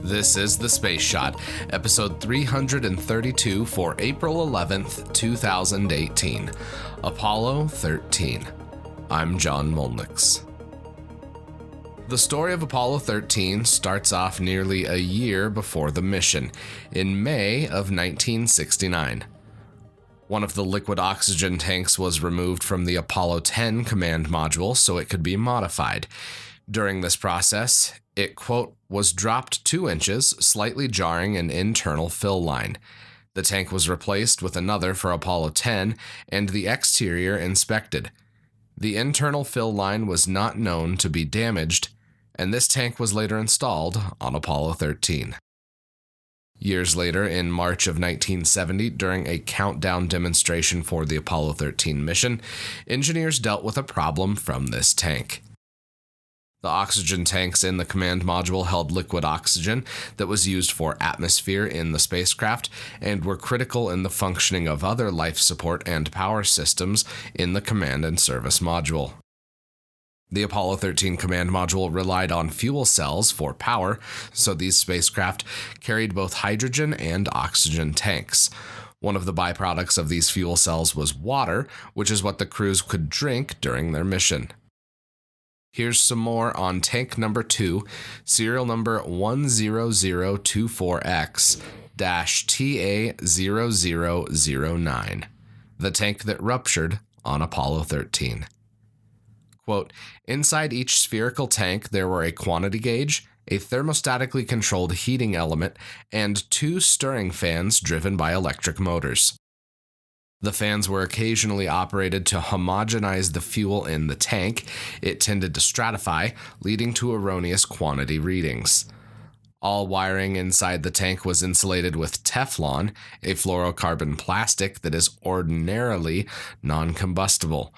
This is The Space Shot, episode 332 for April 11th, 2018, Apollo 13. I'm John Molnix. The story of Apollo 13 starts off nearly a year before the mission, in May of 1969. One of the liquid oxygen tanks was removed from the Apollo 10 command module so it could be modified. During this process, it, quote, was dropped 2 inches, slightly jarring an internal fill line. The tank was replaced with another for Apollo 10 and the exterior inspected. The internal fill line was not known to be damaged, and this tank was later installed on Apollo 13. Years later, in March of 1970, during a countdown demonstration for the Apollo 13 mission, engineers dealt with a problem from this tank. The oxygen tanks in the command module held liquid oxygen that was used for atmosphere in the spacecraft and were critical in the functioning of other life support and power systems in the command and service module. The Apollo 13 command module relied on fuel cells for power, so these spacecraft carried both hydrogen and oxygen tanks. One of the byproducts of these fuel cells was water, which is what the crews could drink during their mission. Here's some more on tank number 2, serial number 10024X-TA0009, the tank that ruptured on Apollo 13. Quote, inside each spherical tank there were a quantity gauge, a thermostatically controlled heating element, and 2 stirring fans driven by electric motors. The fans were occasionally operated to homogenize the fuel in the tank. It tended to stratify, leading to erroneous quantity readings. All wiring inside the tank was insulated with Teflon, a fluorocarbon plastic that is ordinarily non-combustible.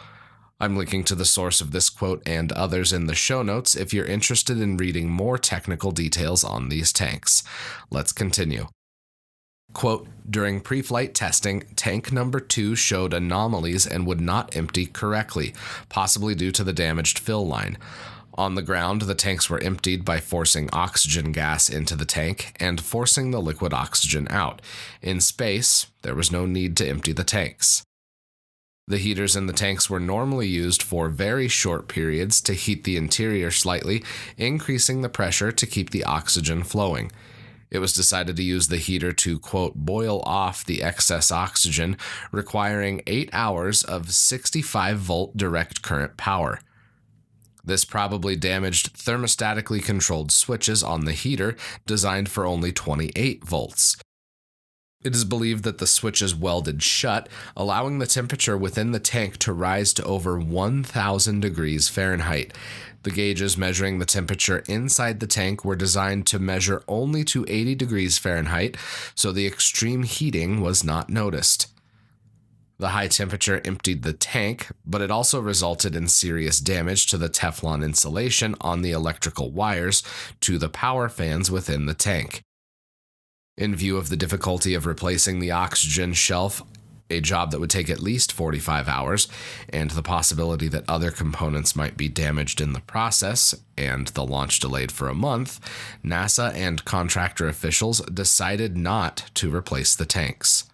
I'm linking to the source of this quote and others in the show notes if you're interested in reading more technical details on these tanks. Let's continue. Quote, during pre-flight testing, tank number 2 showed anomalies and would not empty correctly, possibly due to the damaged fill line. On the ground, the tanks were emptied by forcing oxygen gas into the tank and forcing the liquid oxygen out. In space, there was no need to empty the tanks. The heaters in the tanks were normally used for very short periods to heat the interior slightly, increasing the pressure to keep the oxygen flowing. It was decided to use the heater to, quote, boil off the excess oxygen, requiring 8 hours of 65-volt direct current power. This probably damaged thermostatically controlled switches on the heater designed for only 28 volts. It is believed that the switches welded shut, allowing the temperature within the tank to rise to over 1,000 degrees Fahrenheit. The gauges measuring the temperature inside the tank were designed to measure only to 80 degrees Fahrenheit, so the extreme heating was not noticed. The high temperature emptied the tank, but it also resulted in serious damage to the Teflon insulation on the electrical wires to the power fans within the tank. In view of the difficulty of replacing the oxygen shelf, a job that would take at least 45 hours, and the possibility that other components might be damaged in the process, and the launch delayed for a month, NASA and contractor officials decided not to replace the tanks.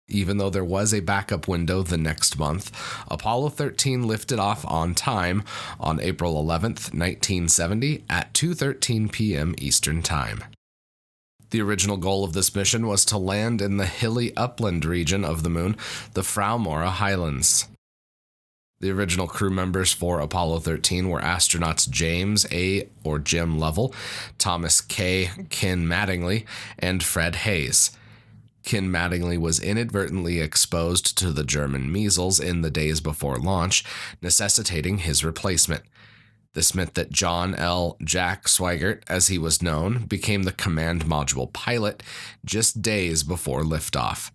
Even though there was a backup window the next month, Apollo 13 lifted off on time on April 11th, 1970 at 2:13 p.m. Eastern Time. The original goal of this mission was to land in the hilly upland region of the moon, the Fraumora Highlands. The original crew members for Apollo 13 were astronauts James A. or Jim Lovell, Thomas K. Ken Mattingly, and Fred Hayes. Ken Mattingly was inadvertently exposed to the German measles in the days before launch, necessitating his replacement. This meant that John L. Jack Swigert, as he was known, became the command module pilot just days before liftoff.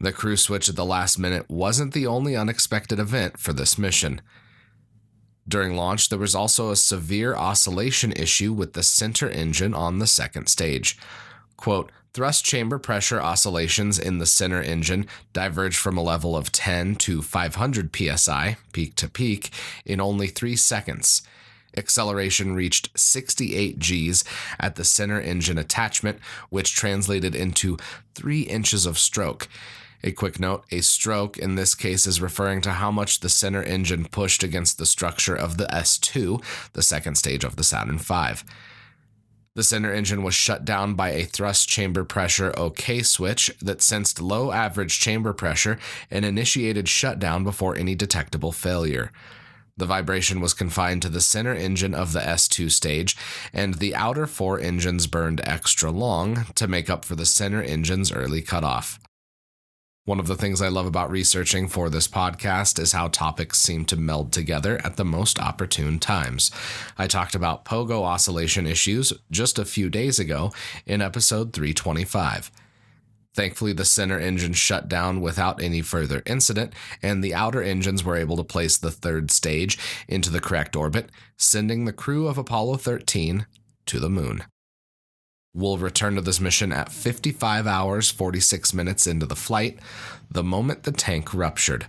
The crew switch at the last minute wasn't the only unexpected event for this mission. During launch, there was also a severe oscillation issue with the center engine on the second stage. Quote, thrust chamber pressure oscillations in the center engine diverged from a level of 10 to 500 psi, peak to peak, in only 3 seconds. Acceleration reached 68 Gs at the center engine attachment, which translated into 3 inches of stroke. A quick note, a stroke in this case is referring to how much the center engine pushed against the structure of the S2, the second stage of the Saturn V. The center engine was shut down by a thrust chamber pressure OK switch that sensed low average chamber pressure and initiated shutdown before any detectable failure. The vibration was confined to the center engine of the S2 stage, and the outer 4 engines burned extra long to make up for the center engine's early cutoff. One of the things I love about researching for this podcast is how topics seem to meld together at the most opportune times. I talked about pogo oscillation issues just a few days ago in episode 325. Thankfully, the center engine shut down without any further incident, and the outer engines were able to place the third stage into the correct orbit, sending the crew of Apollo 13 to the moon. We'll return to this mission at 55 hours, 46 minutes into the flight, the moment the tank ruptured.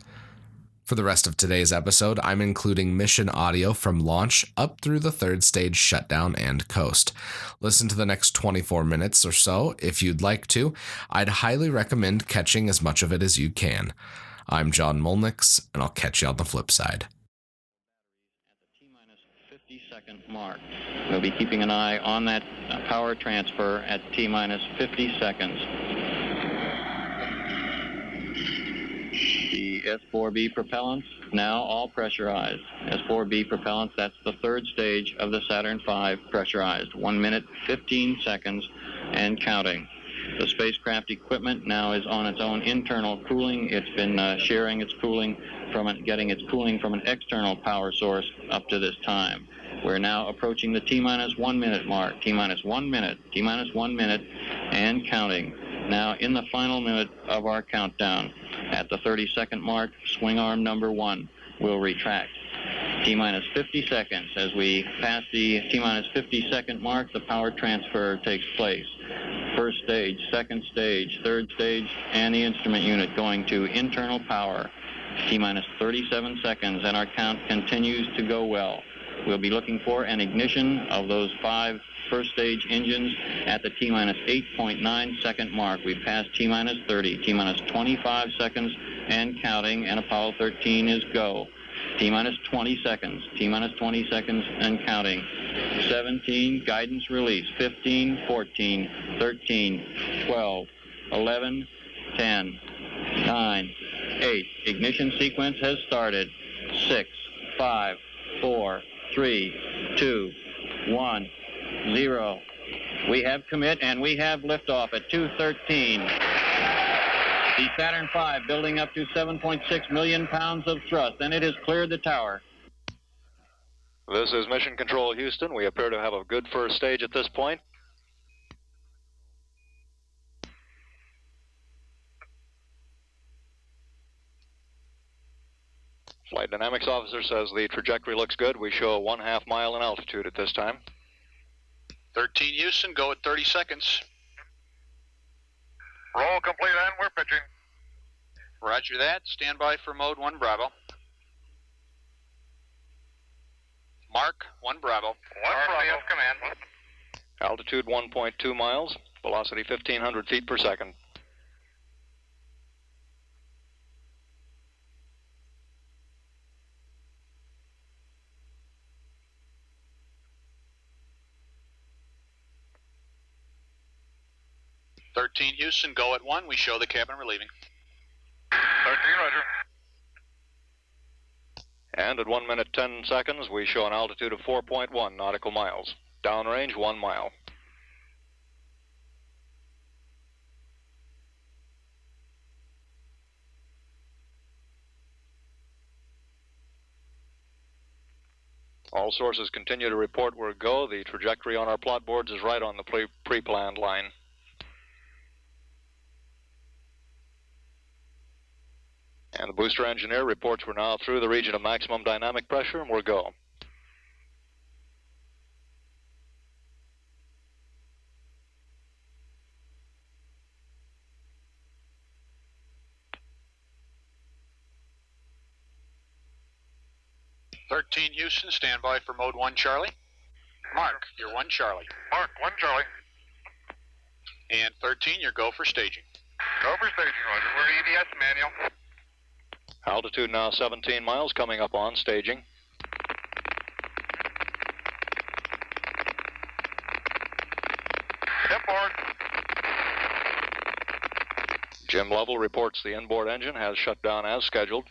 For the rest of today's episode, I'm including mission audio from launch up through the third stage shutdown and coast. Listen to the next 24 minutes or so if you'd like to. I'd highly recommend catching as much of it as you can. I'm John Molnix, and I'll catch you on the flip side. At the T-minus 50-second mark. We'll be keeping an eye on that power transfer at T-minus 50 seconds. The S4B propellants, now all pressurized. S4B propellants, that's the third stage of the Saturn V pressurized. 1 minute, 15 seconds, and counting. The spacecraft equipment now is on its own internal cooling. It's been sharing its cooling getting its cooling from an external power source up to this time. We're now approaching the T-minus 1 minute mark. T-minus 1 minute, T-minus 1 minute, and counting. Now in the final minute of our countdown. At the 30-second mark, swing arm number 1 will retract. T-minus 50 seconds. As we pass the T-minus 50-second mark, the power transfer takes place. First stage, second stage, third stage, and the instrument unit going to internal power. T-minus 37 seconds, and our count continues to go well. We'll be looking for an ignition of those 5 first stage engines at the T-minus 8.9 second mark. We've passed T-minus 30, T-minus 25 seconds and counting, and Apollo 13 is go. T-minus 20 seconds, T-minus 20 seconds and counting. 17, guidance release. 15, 14, 13, 12, 11, 10, 9, 8. Ignition sequence has started. 6, 5, 4, 3, 2, 1, 0. We have commit and we have liftoff at 2:13. The Saturn V building up to 7.6 million pounds of thrust, and it has cleared the tower. This is Mission Control Houston. We appear to have a good first stage at this point. Flight Dynamics Officer says the trajectory looks good. We show 1/2 mile in altitude at this time. 13 Houston, go at 30 seconds. Roll complete and we're pitching. Roger that. Stand by for mode 1 Bravo. Mark 1 Bravo. 1 Bravo. Yes, command. Altitude 1.2 miles, velocity 1,500 feet per second. Houston, go at 1. We show the cabin relieving. 13, roger. And at 1 minute 10 seconds, we show an altitude of 4.1 nautical miles. Downrange 1 mile. All sources continue to report we're go. The trajectory on our plot boards is right on the pre-planned line. And the booster engineer reports we're now through the region of maximum dynamic pressure, and we're go. 13 Houston, stand by for mode 1 Charlie. Mark, you're 1 Charlie. Mark, 1 Charlie. And 13, you're go for staging. Go for staging, Roger. We're EDS manual. Altitude now 17 miles, coming up on staging. Step forward. Jim Lovell reports the inboard engine has shut down as scheduled.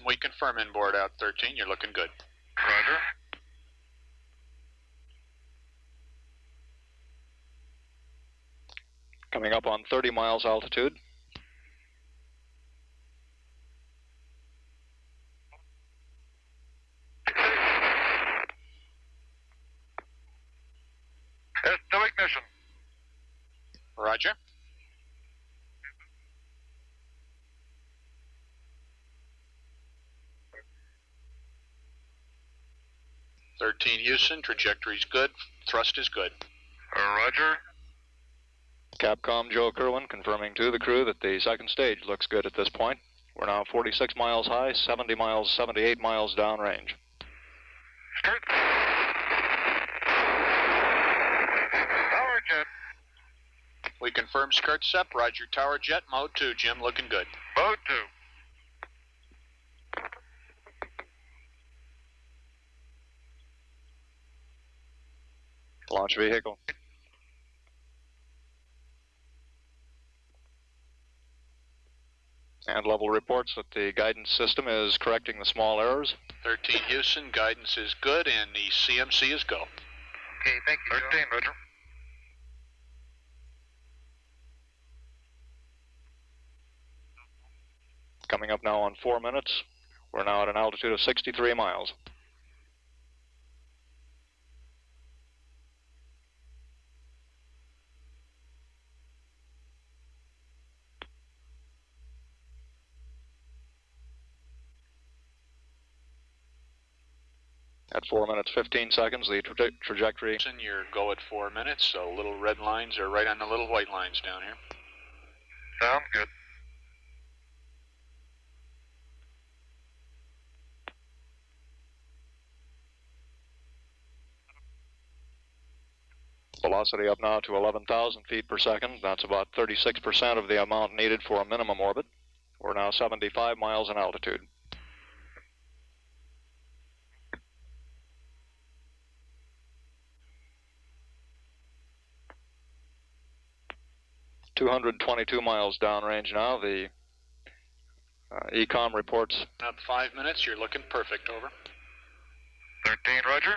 We confirm inboard out 13, you're looking good. Roger. Coming up on 30 miles altitude. There's no ignition. Roger. "13 Houston, trajectory's good, thrust is good." Roger. Capcom Joe Kerwin confirming to the crew that the second stage looks good at this point. We're now 46 miles high, 78 miles downrange. Start. Tower jet. We confirm skirt sep, roger, tower jet, mode 2, Jim, looking good. Mode 2. Launch vehicle. And Lovell reports that the guidance system is correcting the small errors. 13 Houston, guidance is good, and the CMC is go. Okay, thank you. 13, Roger. Coming up now on 4 minutes. We're now at an altitude of 63 miles. At 4 minutes 15 seconds, the trajectory. Houston, your go at 4 minutes, so little red lines are right on the little white lines down here. Sounds good. Velocity up now to 11,000 feet per second. That's about 36% of the amount needed for a minimum orbit. We're now 75 miles in altitude. ...222 miles downrange now. The ECOM reports... Up 5 minutes, you're looking perfect, over. 13, Roger.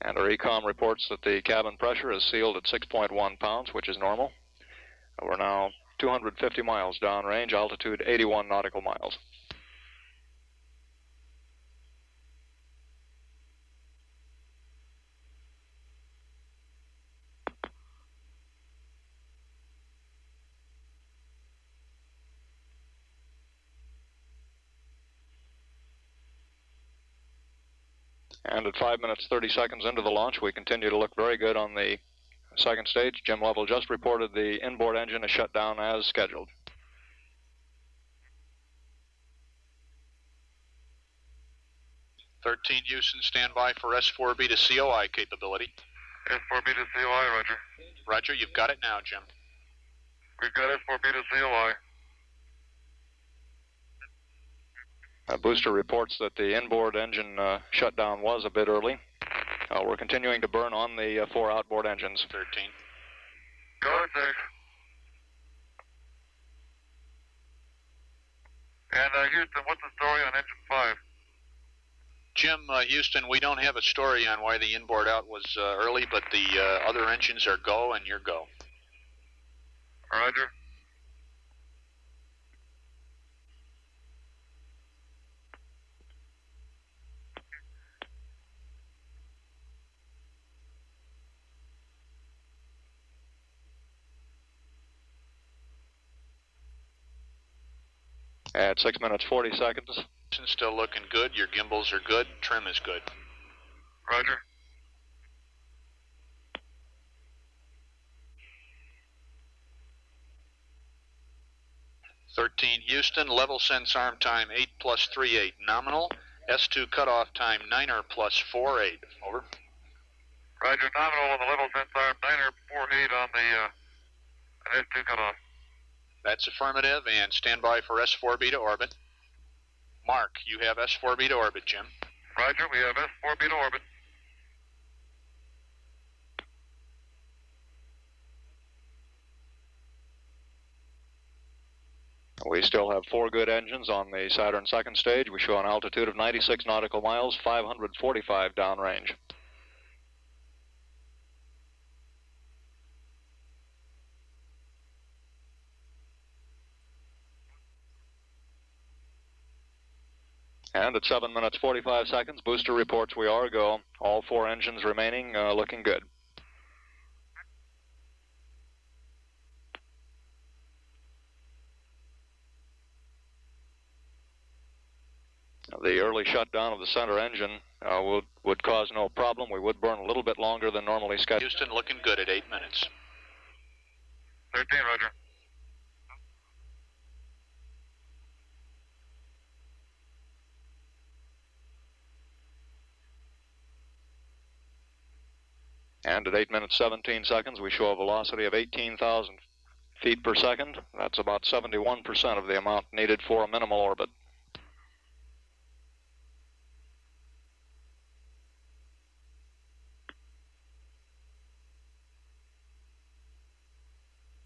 And our ECOM reports that the cabin pressure is sealed at 6.1 pounds, which is normal. We're now 250 miles downrange, altitude 81 nautical miles. And at 5 minutes 30 seconds into the launch, we continue to look very good on the second stage. Jim Lovell just reported the inboard engine is shut down as scheduled. "13 Houston, stand by for S4B to COI capability." S4B to COI, Roger. Roger, you've got it now, Jim. We've got S4B to COI. Booster reports that the inboard engine shutdown was a bit early. We're continuing to burn on the 4 outboard engines. 13. Go, 6. And Houston, what's the story on engine 5? Jim, Houston, we don't have a story on why the inboard out was early, but the other engines are go, and you're go. Roger. At 6 minutes 40 seconds. Still looking good. Your gimbals are good. Trim is good. Roger. 13 Houston, level sense arm time 8 plus 38 nominal. S2 cutoff time 9er plus 48. Over. Roger, nominal on the level sense arm, 948 on the S2 cutoff. That's affirmative, and stand by for S4B to orbit. Mark, you have S4B to orbit, Jim. Roger, we have S4B to orbit. We still have 4 good engines on the Saturn second stage. We show an altitude of 96 nautical miles, 545 downrange. And at 7 minutes 45 seconds, booster reports we are go. All 4 engines remaining looking good. The early shutdown of the center engine would cause no problem. We would burn a little bit longer than normally scheduled. Houston looking good at 8 minutes. 13, roger. And at 8 minutes 17 seconds, we show a velocity of 18,000 feet per second. That's about 71% of the amount needed for a minimal orbit.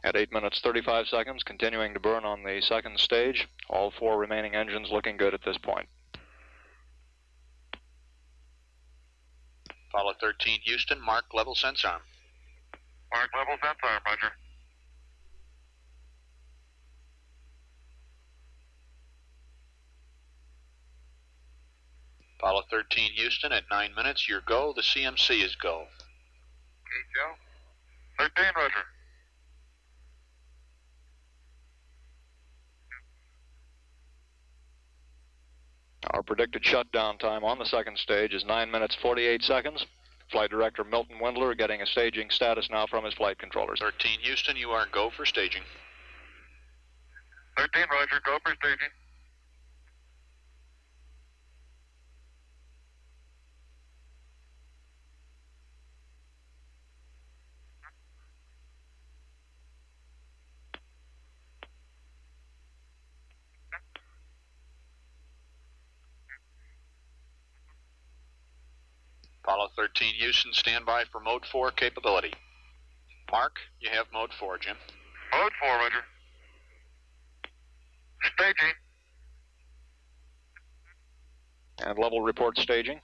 At 8 minutes 35 seconds, continuing to burn on the second stage. All 4 remaining engines looking good at this point. Apollo 13 Houston, mark level sense arm. Mark level sense arm, roger. Apollo 13 Houston at 9 minutes, your go. The CMC is go. Okay, Joe. 13, roger. Our predicted shutdown time on the second stage is 9 minutes 48 seconds. Flight Director Milton Windler getting a staging status now from his flight controllers. 13 Houston, you are go for staging. 13, roger. Go for staging. Apollo 13 Houston, stand by for mode 4 capability. Mark, you have mode 4, Jim. Mode 4, roger. Staging. And level report staging.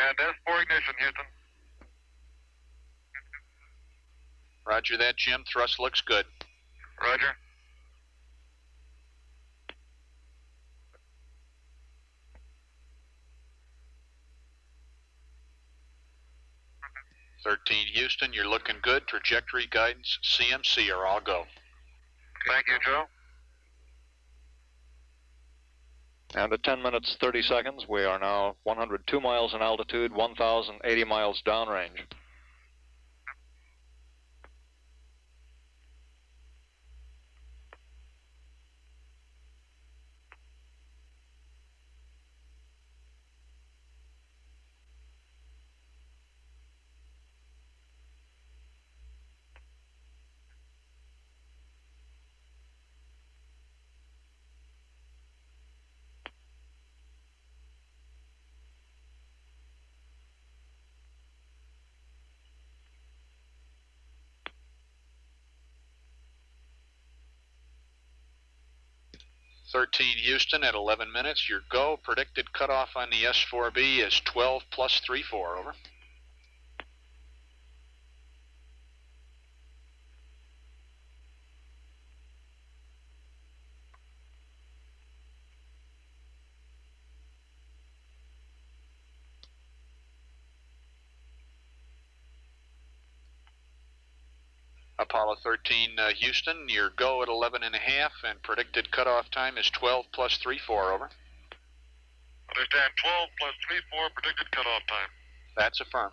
And S4 ignition, Houston. Roger that, Jim. Thrust looks good. Roger. Houston, you're looking good. Trajectory, guidance, CMC are all go. Thank you, Joe. And at 10 minutes 30 seconds, we are now 102 miles in altitude, 1,080 miles downrange. Houston at 11 minutes, your go. Predicted cutoff on the S4B is 12 plus 34, over. Apollo 13 Houston, your go at 11 and a half, and predicted cutoff time is 12 plus 34, over. Understand, 12 plus 34 predicted cutoff time. That's affirmed.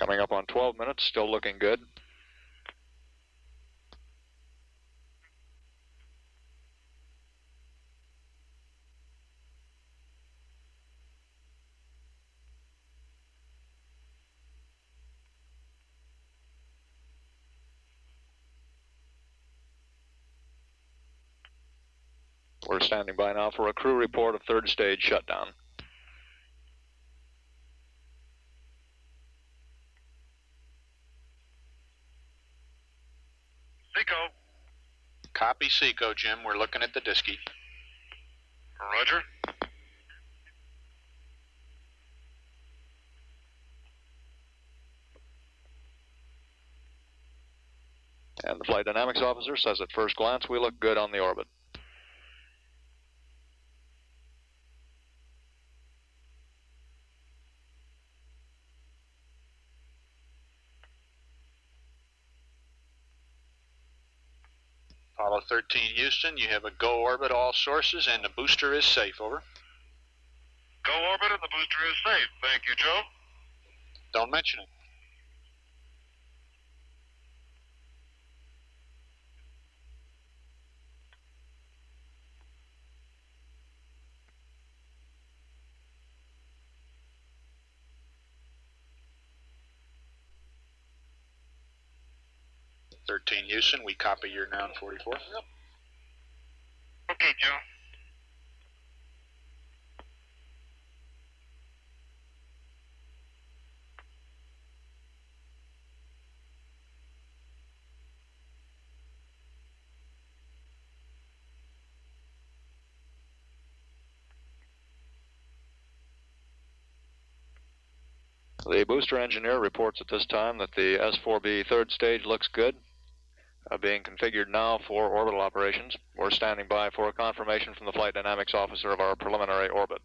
Coming up on 12 minutes, still looking good. We're standing by now for a crew report of third stage shutdown. Seco. Copy Seco, Jim. We're looking at the diskey. Roger. And the flight dynamics officer says at first glance we look good on the orbit. Apollo 13 Houston, you have a go orbit all sources and the booster is safe, over. Go orbit and the booster is safe. Thank you, Joe. Don't mention it. Houston, we copy your noun 44. Yep. Okay, Joe. The booster engineer reports at this time that the S4B third stage looks good, being configured now for orbital operations. We're standing by for a confirmation from the flight dynamics officer of our preliminary orbit.